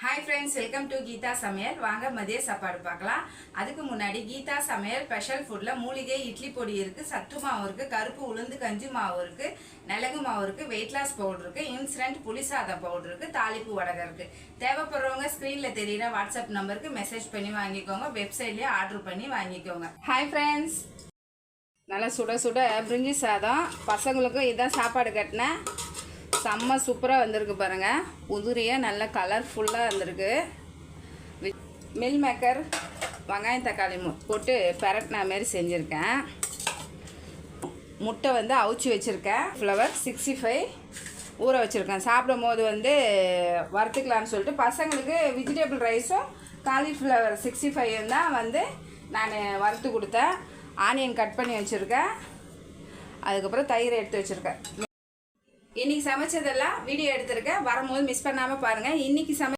Hi friends, welcome to Geetha Samayal. வாங்க மதிய சாப்பாடு பார்க்கலாம். அதுக்கு முன்னாடி கீதா சமையல் ஸ்பெஷல் ஃபுட்டில் மூலிகை இட்லி பொடி இருக்குது, சத்து மாவு இருக்குது, கருப்பு உளுந்து கஞ்சி மாவு இருக்குது, மிளகு மாவு இருக்குது, வெயிட் லாஸ் பவுடர் இருக்குது, இன்ஸ்டன்ட் புளிசாதம் பவுடர் இருக்குது, தாளிப்பு வடகம் இருக்குது. தேவைப்படுறவங்க ஸ்க்ரீனில் தெரியுற வாட்ஸ்அப் நம்பருக்கு மெசேஜ் பண்ணி வாங்கிக்கோங்க, வெப்சைட்லேயே ஆர்டர் பண்ணி வாங்கிக்கோங்க. ஹாய் ஃப்ரெண்ட்ஸ், நல்லா சுட சுட பிரிஞ்சி சாதம். பசங்களுக்கும் இதான் சாப்பாடு கட்டினேன். செம்ம சூப்பராக வந்திருக்கு பாருங்கள். உதிரியாக நல்ல கலர்ஃபுல்லாக இருந்திருக்கு. மில் மேக்கர் வெங்காயம் தக்காளி போட்டு பெரட்டின மாரி செஞ்சுருக்கேன். முட்டை அவிச்சு வச்சுருக்கேன். ஃப்ளவர் 65 ஊற வச்சுருக்கேன். சாப்பிடும் போது வறுத்துக்கலான்னு சொல்லிட்டு பசங்களுக்கு வெஜிடபிள் ரைஸும் காலிஃப்ளவர் 65 தான் நான் வறுத்து கொடுத்தேன். ஆனியன் கட் பண்ணி வச்சுருக்கேன். அதுக்கப்புறம் தயிர் எடுத்து வச்சுருக்கேன். இன்றைக்கி சமைச்சதெல்லாம் வீடியோ எடுத்திருக்கேன். வரும்போது மிஸ் பண்ணாமல் பாருங்கள். இன்றைக்கி